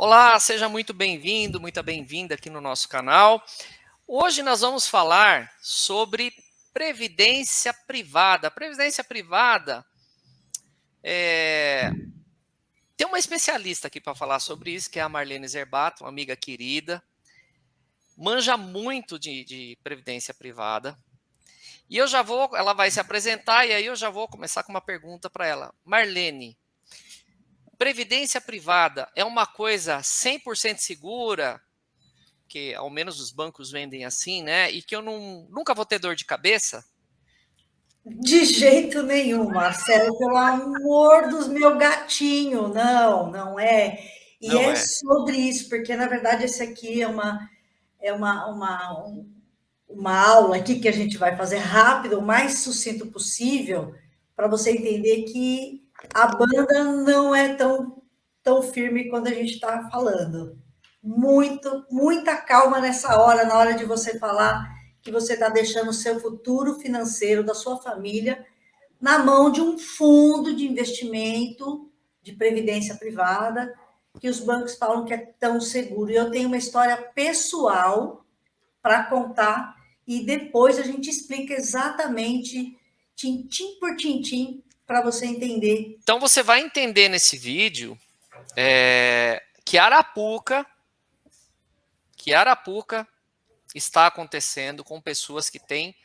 Olá, seja muito bem-vindo, muito bem-vinda aqui no nosso canal. Hoje nós vamos falar sobre previdência privada. Previdência privada, tem uma especialista aqui para falar sobre isso, que é a Marlene Zerbato, uma amiga querida, manja muito de previdência privada. E ela vai se apresentar e aí eu já vou começar com uma pergunta para ela. Marlene, previdência privada é uma coisa 100% segura? Que ao menos os bancos vendem assim, né? E que eu nunca vou ter dor de cabeça? De jeito nenhum, Marcelo, pelo amor dos meu gatinho, não é. E Não é é. sobre isso, porque na verdade esse aqui uma aula aqui que a gente vai fazer rápido, o mais sucinto possível, para você entender que a banda não é tão firme quando a gente está falando. Muita calma nessa hora, na hora de você falar que você está deixando o seu futuro financeiro da sua família na mão de um fundo de investimento de previdência privada, que os bancos falam que é tão seguro. E eu tenho uma história pessoal para contar e depois a gente explica exatamente, tintim por tintim, para você entender. Então você vai entender nesse vídeo que Arapuca está acontecendo com pessoas que têm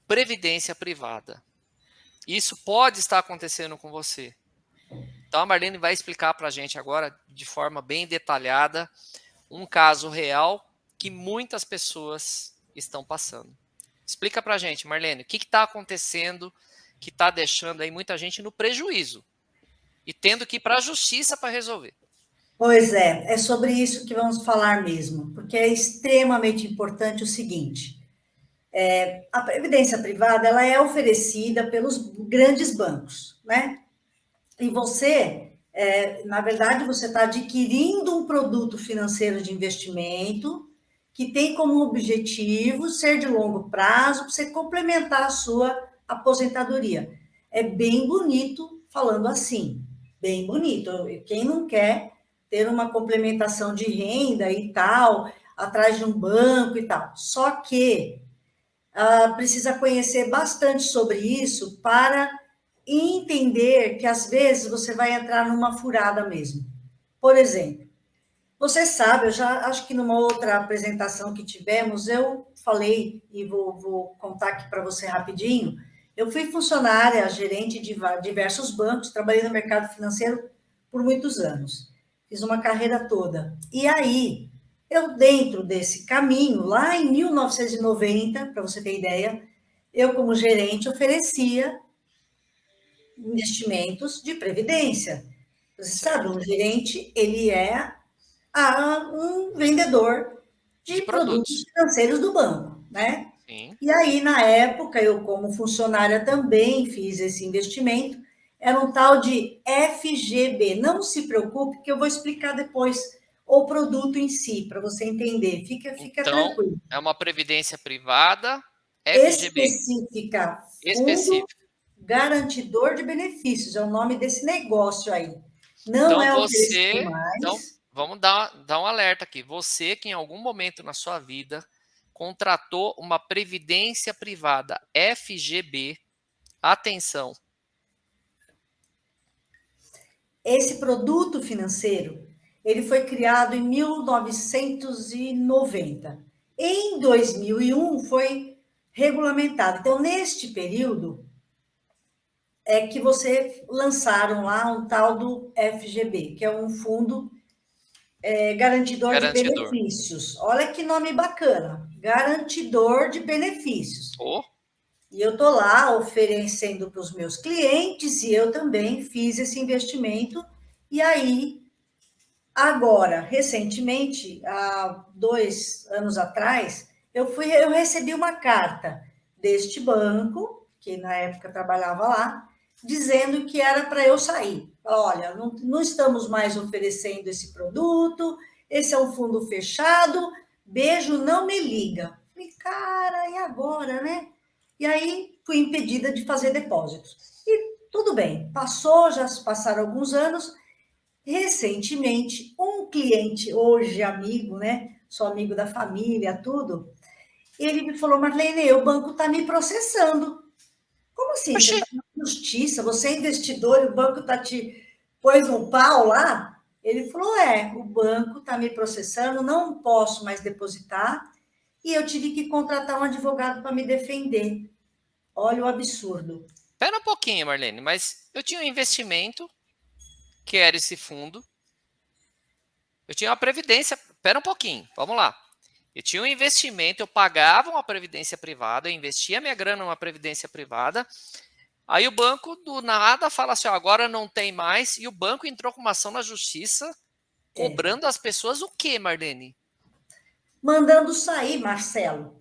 previdência privada. Isso pode estar acontecendo com você. Então a Marlene vai explicar para a gente agora, de forma bem detalhada, um caso real que muitas pessoas estão passando. Explica para a gente, Marlene, o que está acontecendo que está deixando aí muita gente no prejuízo e tendo que ir para a justiça para resolver. Pois é sobre isso que vamos falar mesmo, porque é extremamente importante o seguinte: a previdência privada ela é oferecida pelos grandes bancos, né? E você, na verdade, você está adquirindo um produto financeiro de investimento que tem como objetivo ser de longo prazo, para você complementar a sua aposentadoria. É bem bonito falando assim, bem bonito. Quem não quer ter uma complementação de renda e tal, atrás de um banco e tal. Só que precisa conhecer bastante sobre isso para entender que às vezes você vai entrar numa furada mesmo. Por exemplo, você sabe, eu já acho que numa outra apresentação que tivemos, eu falei, e vou contar aqui para você rapidinho, eu fui funcionária, gerente de diversos bancos, trabalhei no mercado financeiro por muitos anos. Fiz uma carreira toda. E aí, eu dentro desse caminho, lá em 1990, para você ter ideia, eu como gerente oferecia investimentos de previdência. Você sabe, um Certo. gerente, ele é um vendedor De de produtos produtos. financeiros do banco, né? Sim. E aí, na época, eu, como funcionária, também fiz esse investimento. Era um tal de FGB. Não se preocupe, que eu vou explicar depois o produto em si, para você entender. Fica Então, tranquilo. é uma previdência privada FGB Específica, Fundo específica. Garantidor de Benefícios, é o nome desse negócio aí. Não Então é oferecido então mais. vamos dar um alerta aqui. Você que em algum momento na sua vida contratou uma previdência privada FGB, atenção. Esse produto financeiro, ele foi criado em 1990. Em 2001 foi regulamentado. Então, neste período, é que você lançaram lá um tal do FGB, que é um fundo garantidor de Garantidor. benefícios. Olha que nome bacana, garantidor de benefícios. Oh, E eu estou lá oferecendo para os meus clientes e eu também fiz esse investimento. E aí, agora, recentemente, há 2 anos atrás, eu recebi uma carta deste banco, que na época trabalhava lá, dizendo que era para eu sair. Olha, não estamos mais oferecendo esse produto, esse é um fundo fechado, beijo, não me liga. Falei, cara, e agora, né? E aí fui impedida de fazer depósitos. E tudo bem, passou, já se passaram alguns anos, Recentemente, um cliente, hoje amigo, né? Sou amigo da família, tudo. Ele me falou, Marlene, o banco está me processando. Como assim? Você Oxi, está na justiça, você é investidor e o banco está te pôs um pau lá? Ele falou, o banco está me processando, não posso mais depositar e eu tive que contratar um advogado para me defender. Olha o absurdo. pera um pouquinho, Marlene, mas eu tinha um investimento, que era esse fundo, eu tinha uma previdência, pera um pouquinho, vamos lá. Eu tinha um investimento, eu pagava uma previdência privada, eu investia minha grana numa previdência privada, aí o banco do nada fala assim, ó, agora não tem mais, e o banco entrou com uma ação na justiça, É. cobrando as pessoas o quê, Marlene? Mandando sair, Marcelo.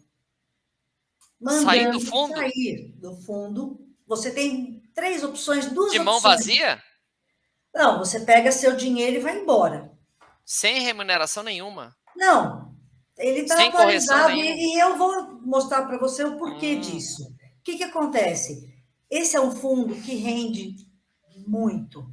Sair do Mandando fundo? sair do fundo. Você tem três opções, duas De mão opções. vazia? Não, você pega seu dinheiro e vai embora. Sem remuneração nenhuma? Não, ele está Sem correção atualizado nenhuma? e eu vou mostrar para você o porquê Hum, disso. O que acontece? Esse é um fundo que rende muito.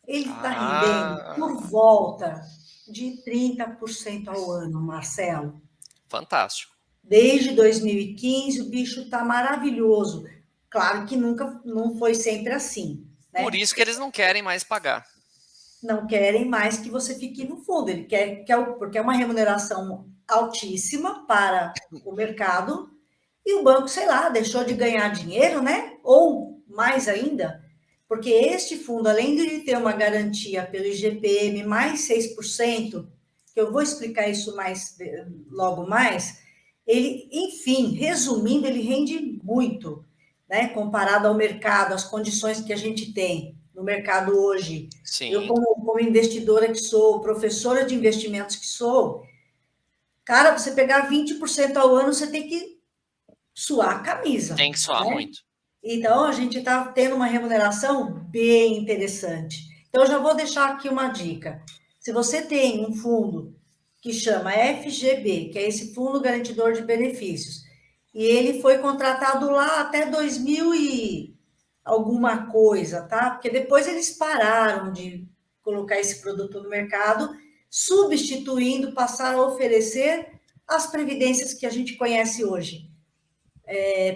Ele está rendendo por ah, volta de 30% ao ano, Marcelo. fantástico. Desde 2015, o bicho está maravilhoso. Claro que nunca não foi sempre assim, Por né? isso que eles não querem mais pagar. Não querem mais que você fique no fundo. Ele porque é uma remuneração altíssima para o mercado e o banco, sei lá, deixou de ganhar dinheiro, né? Ou mais ainda, porque este fundo, além de ter uma garantia pelo IGPM mais 6%, que eu vou explicar isso mais logo mais, ele, enfim, resumindo, ele rende muito, né? Comparado ao mercado, às condições que a gente tem no mercado hoje. Eu, Sim, como investidora que sou, professora de investimentos que sou, cara, você pegar 20% ao ano, você tem que suar a camisa, tem que soar né? muito. Então, a gente está tendo uma remuneração bem interessante. Então, eu já vou deixar aqui uma dica. Se você tem um fundo que chama FGB, que é esse Fundo Garantidor de Benefícios, e ele foi contratado lá até 2000 e alguma coisa, tá? Porque depois eles pararam de colocar esse produto no mercado, substituindo, passaram a oferecer as previdências que a gente conhece hoje.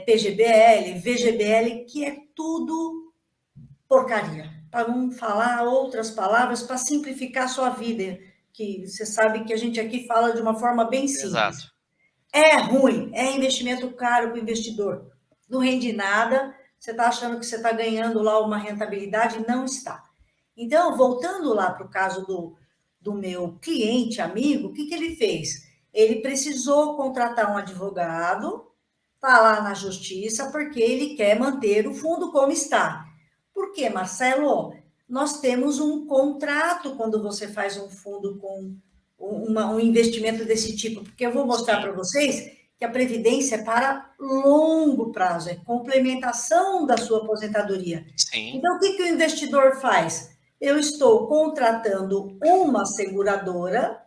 PGBL, VGBL, que é tudo porcaria. Para não falar outras palavras, para simplificar a sua vida, que você sabe que a gente aqui fala de uma forma bem simples. Exato. É ruim, é investimento caro para o investidor. Não rende nada, você está achando que você está ganhando lá uma rentabilidade, não está. Então, voltando lá para o caso do meu cliente, amigo, o que ele fez? Ele precisou contratar um advogado, está lá na justiça, porque ele quer manter o fundo como está. Por quê, Marcelo? Nós temos um contrato quando você faz um fundo com um investimento desse tipo, porque eu vou mostrar Sim, para vocês que a previdência é para longo prazo, é complementação da sua aposentadoria. sim. Então, o que o investidor faz? Eu estou contratando uma seguradora,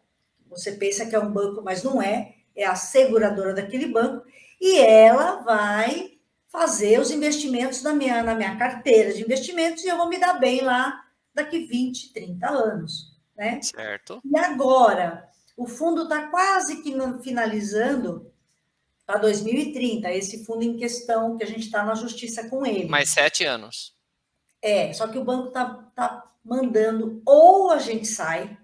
você pensa que é um banco, mas não é, é a seguradora daquele banco, e ela vai fazer os investimentos na minha carteira de investimentos e eu vou me dar bem lá daqui 20, 30 anos, né? Certo. E agora, o fundo está quase que finalizando para 2030, esse fundo em questão que a gente está na justiça com ele. Mais 7 anos. Só que o banco está mandando ou a gente sai,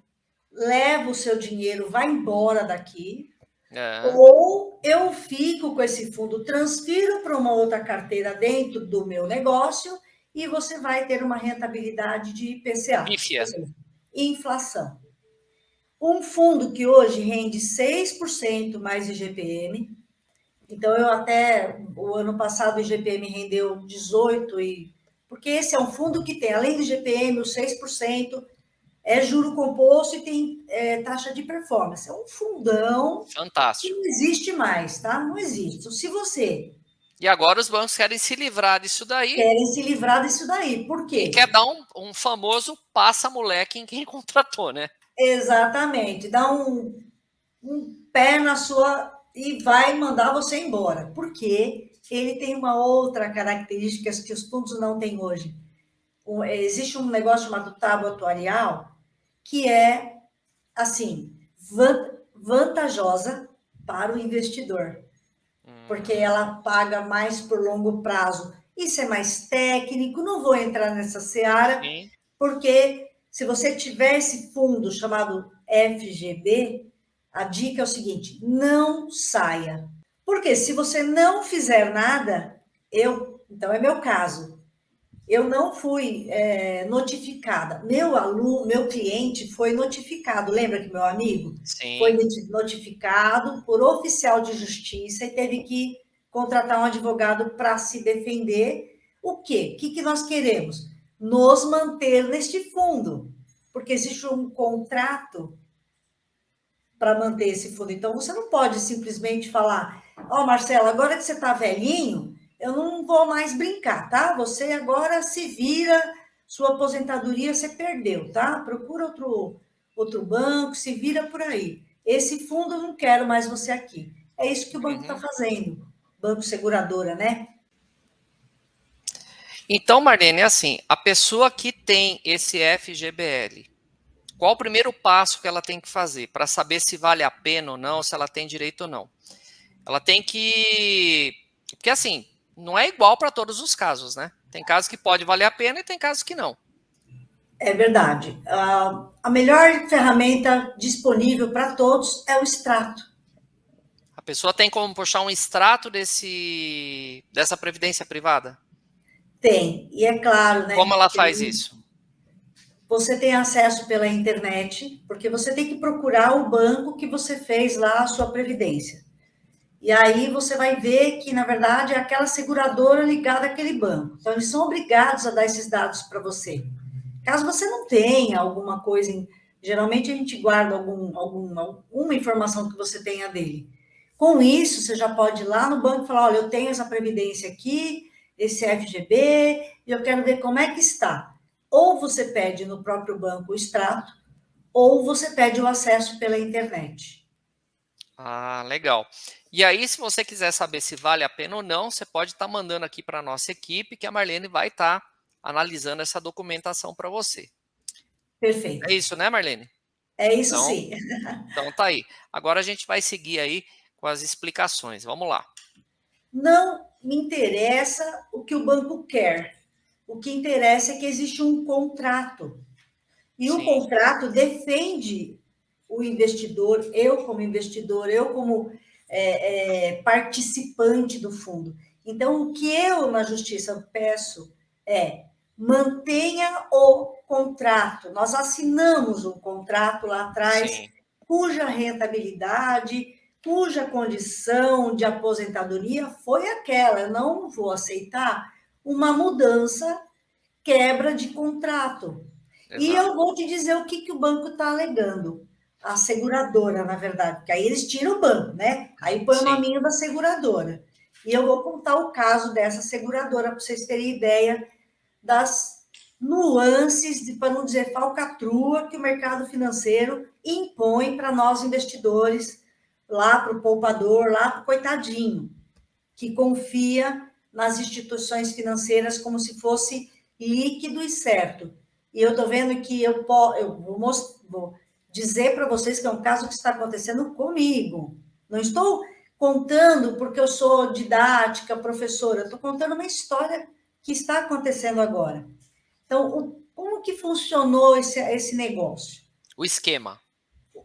leva o seu dinheiro, vai embora daqui, É. ou eu fico com esse fundo, transfiro para uma outra carteira dentro do meu negócio e você vai ter uma rentabilidade de IPCA, ou Pífia. seja, inflação. Um fundo que hoje rende 6% mais IGPM, então eu até, o ano passado o IGPM rendeu 18%, porque esse é um fundo que tem, além do IGPM, os 6%, é juro composto e tem taxa de performance. É um fundão que Fantástico. não existe mais, tá? Não existe. Se você E agora os bancos querem se livrar disso daí querem se livrar disso daí, por e quer quê? dar um famoso passa-moleque em quem contratou, né? Exatamente, dá um pé na sua e vai mandar você embora, porque ele tem uma outra característica que os fundos não têm hoje. Existe um negócio chamado tábua atuarial, que é, assim, vantajosa para o investidor, porque ela paga mais por longo prazo. Isso é mais técnico, não vou entrar nessa seara, Sim. porque se você tiver esse fundo chamado FGB, a dica é o seguinte: não saia. Porque se você não fizer nada, então é meu caso, eu não fui notificada. Meu cliente foi notificado. Lembra que meu amigo foi Sim. notificado por oficial de justiça e teve que contratar um advogado para se defender. O quê? O que nós queremos? Nos manter neste fundo, porque existe um contrato para manter esse fundo. Então, você não pode simplesmente falar: ó, oh, Marcelo, agora que você está velhinho, eu não vou mais brincar, tá? Você agora se vira, sua aposentadoria você perdeu, tá? Procura outro banco, se vira por aí. Esse fundo eu não quero mais você aqui. É isso que o banco está Uhum. fazendo. Banco seguradora, né? Então, Marlene, é assim, a pessoa que tem esse FGBL, qual o primeiro passo que ela tem que fazer para saber se vale a pena ou não, se ela tem direito ou não? Ela tem que. Porque assim, não é igual para todos os casos, né? Tem casos que pode valer a pena e tem casos que não. É verdade. A melhor ferramenta disponível para todos é o extrato. A pessoa tem como puxar um extrato dessa previdência privada? Tem, e é claro, Como né? ela faz isso? Você tem acesso pela internet, porque você tem que procurar o banco que você fez lá a sua previdência. E aí você vai ver que, na verdade, é aquela seguradora ligada àquele banco. Então, eles são obrigados a dar esses dados para você. Caso você não tenha alguma coisa, geralmente a gente guarda alguma informação que você tenha dele. Com isso, você já pode ir lá no banco e falar: olha, eu tenho essa previdência aqui, esse FGB, e eu quero ver como é que está. Ou você pede no próprio banco o extrato, ou você pede o acesso pela internet. Ah, legal. E aí, se você quiser saber se vale a pena ou não, você pode estar mandando aqui para a nossa equipe, que a Marlene vai estar analisando essa documentação para você. É Perfeito. isso, né, Marlene? É isso Então, sim. então tá aí. Agora a gente vai seguir aí com as explicações. Vamos lá. Não me interessa o que o banco quer. O que interessa é que existe um contrato. E o Sim, contrato defende o investidor, eu como participante do fundo. Então, o que eu, na justiça, peço é: mantenha o contrato. Nós assinamos um contrato lá atrás, sim, cuja rentabilidade, cuja condição de aposentadoria foi aquela. Eu não vou aceitar uma mudança, quebra de contrato. E eu exato. vou te dizer o que o banco está alegando. A seguradora, na verdade, porque aí eles tiram o banco, né? Aí põe o Sim, nominho da seguradora. E eu vou contar o caso dessa seguradora para vocês terem ideia das nuances, para não dizer falcatrua, que o mercado financeiro impõe para nós investidores, lá para o poupador, lá para o coitadinho, que confia nas instituições financeiras como se fosse líquido e certo. E eu estou vendo que eu vou dizer para vocês que é um caso que está acontecendo comigo. Não estou contando porque eu sou didática, professora, eu estou contando uma história que está acontecendo agora. Então, como que funcionou esse negócio? o esquema.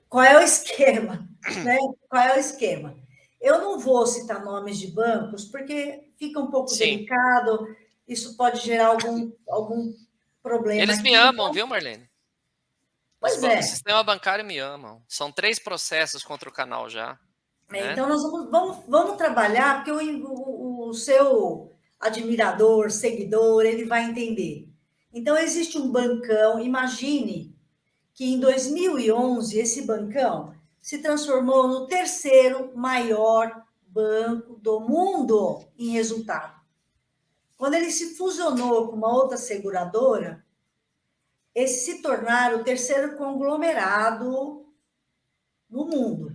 Qual é o esquema? Né? Qual é o esquema? Eu não vou citar nomes de bancos, porque fica um pouco Sim. delicado, isso pode gerar algum problema Eles me aqui. amam, Então, viu, Marlene? pois O é. sistema bancário me amam. São 3 processos contra o canal já, né? Então, nós vamos trabalhar, porque o seu admirador, seguidor, ele vai entender. Então, existe um bancão, imagine que em 2011 esse bancão se transformou no terceiro maior banco do mundo em resultado. Quando ele se fusionou com uma outra seguradora, esse se tornaram o terceiro conglomerado no mundo,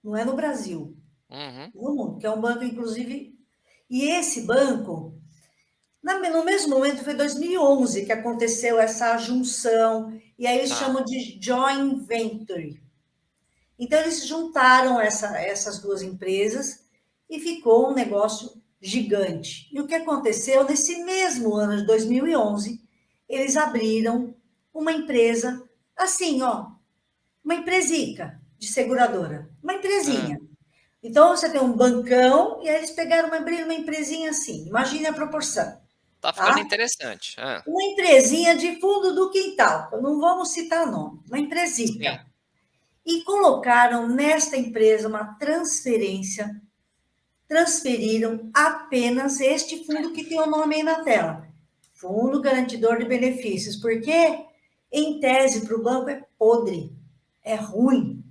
não é no Brasil, Uhum. no mundo, que é um banco, inclusive. E esse banco No mesmo momento, foi 2011 que aconteceu essa junção, e aí eles Tá. chamam de joint venture. Então, eles juntaram essas duas empresas e ficou um negócio gigante. E o que aconteceu? Nesse mesmo ano de 2011, eles abriram uma empresa, assim, ó, uma empresica de seguradora, uma Ah, empresinha. Então, você tem um bancão e aí eles pegaram abriram uma empresinha assim. Imagine a proporção, tá ficando tá? interessante. Uma empresinha de fundo do quintal. Não vamos citar nome, uma Sim. empresica. E colocaram nesta empresa uma transferência, transferiram apenas este fundo que tem o nome aí na tela. Fundo Garantidor de Benefícios, porque, em tese, para o banco é podre, é ruim.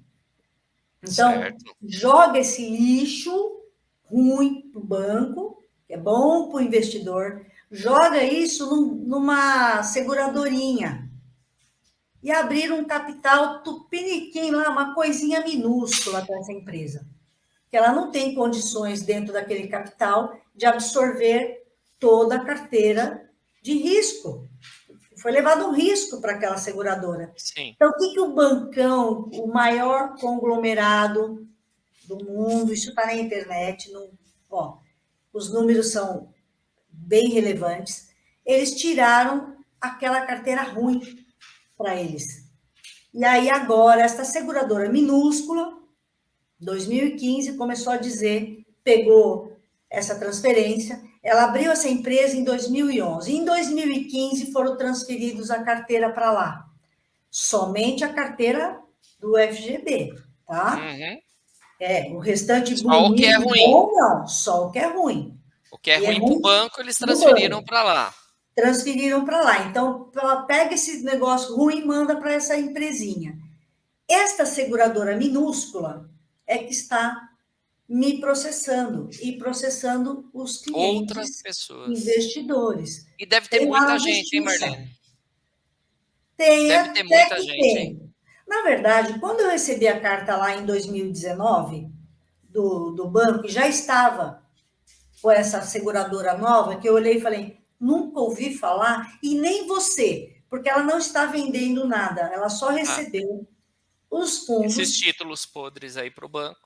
Então, Certo. joga esse lixo ruim para o banco, que é bom para o investidor, joga isso numa seguradorinha. E abriram um capital tupiniquim lá, uma coisinha minúscula para essa empresa. Que ela não tem condições dentro daquele capital de absorver toda a carteira de risco. Foi levado um risco para aquela seguradora. Sim. Então, o que o bancão, o maior conglomerado do mundo, isso está na internet, ó, os números são bem relevantes, eles tiraram aquela carteira ruim para eles. E aí, agora, esta seguradora minúscula, 2015, começou a dizer, pegou essa transferência, ela abriu essa empresa em 2011. Em 2015, foram transferidos a carteira para lá. Somente a carteira do FGB, tá? Uhum. O restante Só o que é bonito, ruim. bom, não, só o que é ruim. O que é E é ruim para o ruim banco, eles no transferiram banco. para lá. Transferiram para lá. Então, ela pega esse negócio ruim e manda para essa empresinha. Esta seguradora minúscula é que está me processando e processando os Outras clientes pessoas. investidores. E deve ter Tem lá muita na gente, hein, justiça. Marlene? Tem, Deve ter até muita que gente, hein? tem. Na verdade, quando eu recebi a carta lá em 2019 do banco, já estava com essa seguradora nova, que eu olhei e falei, nunca ouvi falar, e nem você, porque ela não está vendendo nada, ela só Ah, recebeu os esses fundos títulos podres aí para o banco.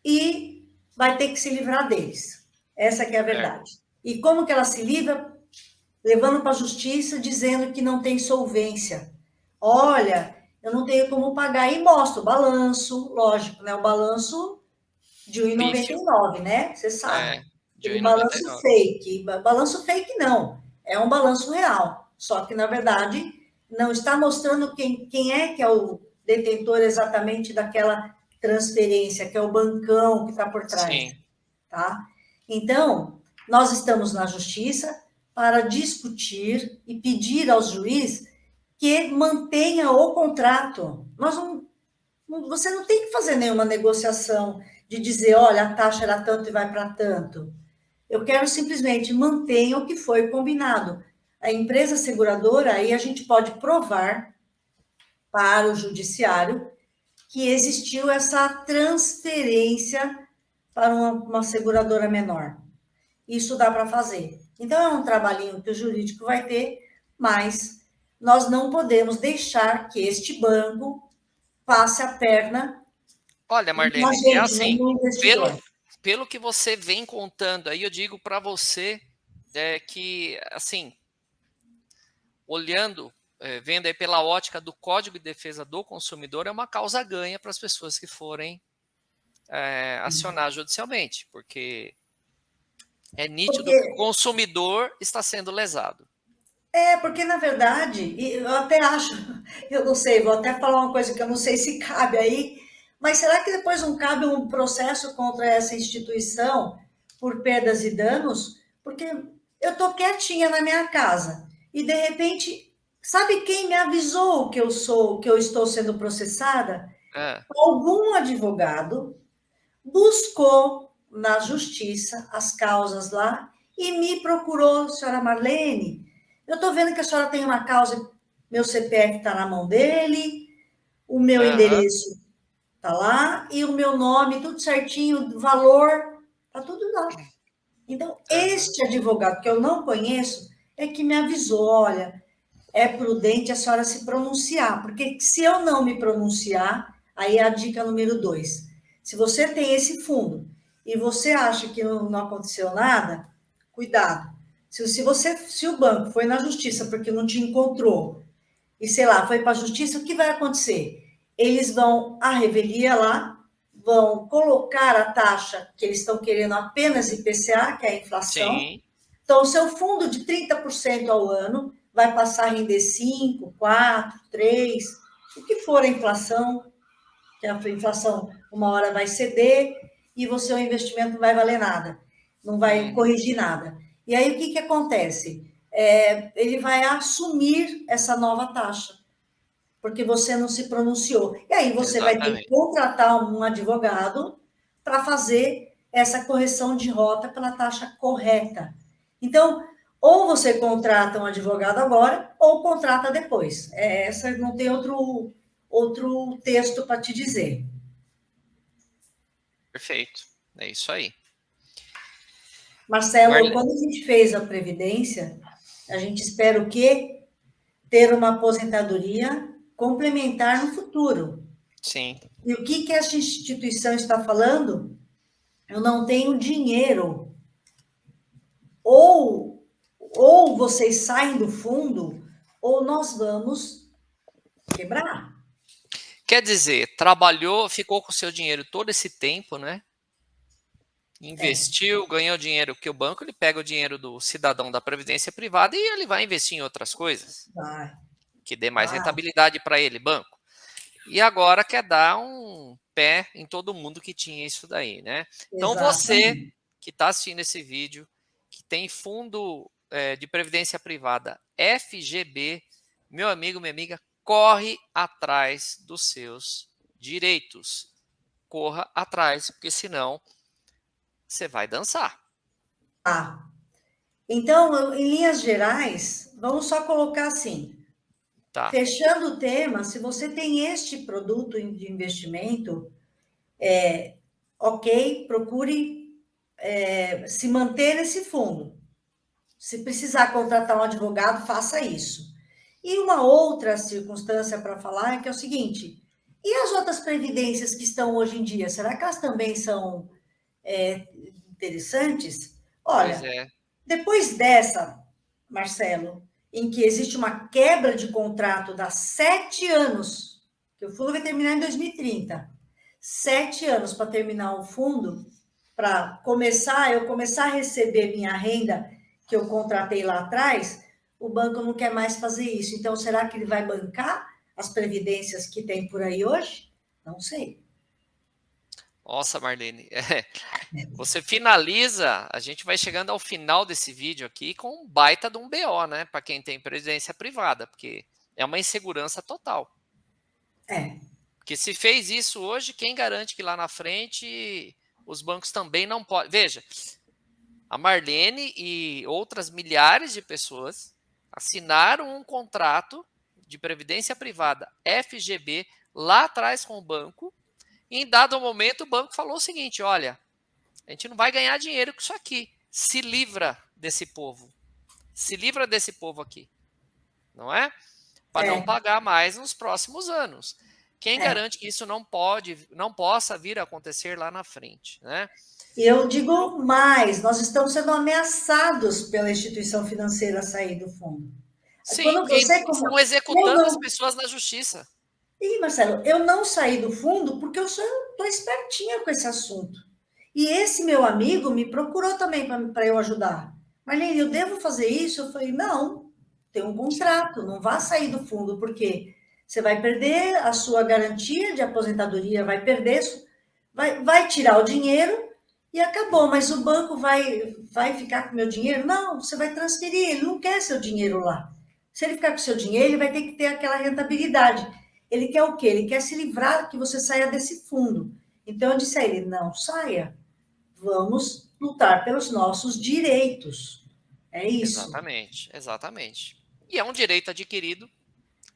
e vai ter que se livrar deles. Essa que é a Certo. verdade. E como que ela se livra? Levando para a justiça, dizendo que não tem solvência. Olha, eu não tenho como pagar. E mostra o balanço, lógico, né? O balanço de Pífio. 1,99, né? Você sabe. É, de Aquele balanço 1,99. fake. Balanço fake não. É um balanço real. Só que, na verdade, não está mostrando quem é que é o detentor exatamente daquela transferência, que é o bancão que está por trás, Sim. tá? Então, nós estamos na justiça para discutir e pedir aos juízes que mantenha o contrato. Você não tem que fazer nenhuma negociação de dizer, olha, a taxa era tanto e vai para tanto. Eu quero simplesmente mantenha o que foi combinado. A empresa seguradora, aí a gente pode provar para o judiciário que existiu essa transferência para uma seguradora menor. Isso dá para fazer. Então, é um trabalhinho que o jurídico vai ter, mas nós não podemos deixar que este banco passe a perna Olha, na Marlene, é gente, assim, no pelo, investidor. pelo que você vem contando aí, eu digo para você que, assim, olhando, vendo aí pela ótica do Código de Defesa do Consumidor, é uma causa ganha para as pessoas que forem acionar judicialmente, porque é nítido que o Porque, consumidor está sendo lesado. porque na verdade, eu até acho, eu não sei, vou até falar uma coisa que eu não sei se cabe aí, mas será que depois não cabe um processo contra essa instituição por perdas e danos? Porque eu estou quietinha na minha casa e de repente, sabe quem me avisou que eu estou sendo processada? É, Algum advogado buscou na justiça as causas lá e me procurou, senhora Marlene. Eu estou vendo que a senhora tem uma causa, meu CPF está na mão dele, o meu aham, endereço está lá e o meu nome, tudo certinho, valor, está tudo lá. Então, Aham. este advogado que eu não conheço é que me avisou, olha, é prudente a senhora se pronunciar, porque se eu não me pronunciar, aí é a dica número 2. Se você tem esse fundo e você acha que não aconteceu nada, cuidado. Se o banco foi na justiça porque não te encontrou e, sei lá, foi para a justiça, o que vai acontecer? Eles vão à revelia lá, vão colocar a taxa que eles estão querendo apenas IPCA, que é a inflação. Sim, Então, o seu fundo de 30% ao ano vai passar a render 5, 4, 3, o que for a inflação, que a inflação uma hora vai ceder e você o investimento não vai valer nada, não vai uhum, corrigir nada. E aí o que acontece? Ele vai assumir essa nova taxa, porque você não se pronunciou. E aí você vai ter que exatamente. contratar um advogado para fazer essa correção de rota pela taxa correta. Então, ou você contrata um advogado agora, ou contrata depois. Essa não tem outro texto para te dizer. Perfeito. É isso aí. Marcelo, Marle... quando a gente fez a Previdência, a gente espera o quê? Ter uma aposentadoria complementar no futuro. Sim. E o que essa instituição está falando? Eu não tenho dinheiro. Ou vocês saem do fundo, ou nós vamos quebrar. Quer dizer, trabalhou, ficou com o seu dinheiro todo esse tempo, né? É, Investiu, ganhou dinheiro, porque o banco ele pega o dinheiro do cidadão da previdência privada e ele vai investir em outras coisas vai, que dê mais vai, rentabilidade para ele, banco. E agora quer dar um pé em todo mundo que tinha isso daí, né? Então você exatamente. que está assistindo esse vídeo, que tem fundo de previdência privada FGB, meu amigo, minha amiga, corre atrás dos seus direitos. Corra atrás, porque senão você vai dançar. Tá. Então, em linhas gerais, vamos só colocar assim: Tá. fechando o tema, se você tem este produto de investimento, ok, procure se manter nesse fundo. Se precisar contratar um advogado, faça isso. E uma outra circunstância para falar é que é o seguinte: e as outras previdências que estão hoje em dia, será que elas também são interessantes? Pois Olha, é. depois dessa, Marcelo, em que existe uma quebra de contrato das 7 anos, que o fundo vai terminar em 2030, 7 anos para terminar o fundo, para eu começar a receber minha renda que eu contratei lá atrás, o banco não quer mais fazer isso. Então, será que ele vai bancar as previdências que tem por aí hoje? Não sei. Nossa, Marlene. Você finaliza, a gente vai chegando ao final desse vídeo aqui com um baita de um BO, né? Para quem tem previdência privada, porque é uma insegurança total. É, Porque se fez isso hoje, quem garante que lá na frente os bancos também não podem. Veja, a Marlene e outras milhares de pessoas assinaram um contrato de previdência privada FGB lá atrás com o banco, e em dado momento o banco falou o seguinte: olha, a gente não vai ganhar dinheiro com isso aqui. Se livra desse povo. Se livra desse povo aqui, não é? Para não é, pagar mais nos próximos anos. Quem é. garante que isso não possa vir a acontecer lá na frente, né? E eu Então, digo mais, nós estamos sendo ameaçados pela instituição financeira a sair do fundo. sim, Quando porque você, estão como. Eu executando as não. pessoas na justiça. Ih, Marcelo, eu não saí do fundo porque eu estou espertinha com esse assunto. E esse meu amigo me procurou também para eu ajudar. Marlene, eu devo fazer isso? Eu falei, não, tem um Sim, contrato, não vá sair do fundo, porque você vai perder a sua garantia de aposentadoria, vai tirar o dinheiro e acabou. Mas o banco vai ficar com o meu dinheiro? Não, você vai transferir, ele não quer seu dinheiro lá. Se ele ficar com seu dinheiro, ele vai ter que ter aquela rentabilidade. Ele quer o quê? Ele quer se livrar que você saia desse fundo. Então eu disse a ele: não saia, vamos lutar pelos nossos direitos. É isso. exatamente, exatamente. E é um direito adquirido,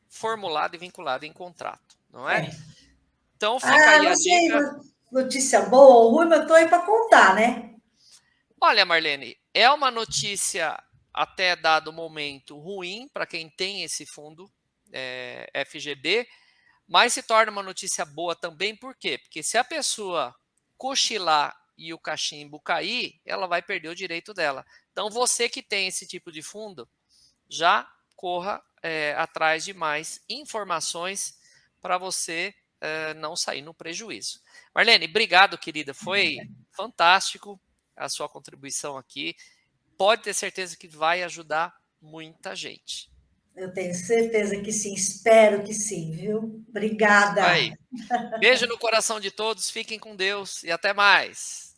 formulado e vinculado em contrato, não é? É. Então fica Ah, aí não a sei, dica. notícia boa ou ruim, mas estou aí para contar, né? Olha, Marlene, é uma notícia até dado momento ruim para quem tem esse fundo FGB, mas se torna uma notícia boa também, por quê? Porque se a pessoa cochilar e o cachimbo cair, ela vai perder o direito dela. Então, você que tem esse tipo de fundo, já corra atrás de mais informações para você não sair no prejuízo. Marlene, obrigado, querida. Foi fantástico a sua contribuição aqui. Pode ter certeza que vai ajudar muita gente. Eu tenho certeza que sim, espero que sim, viu? Isso Obrigada. aí. Beijo no coração de todos, fiquem com Deus e até mais.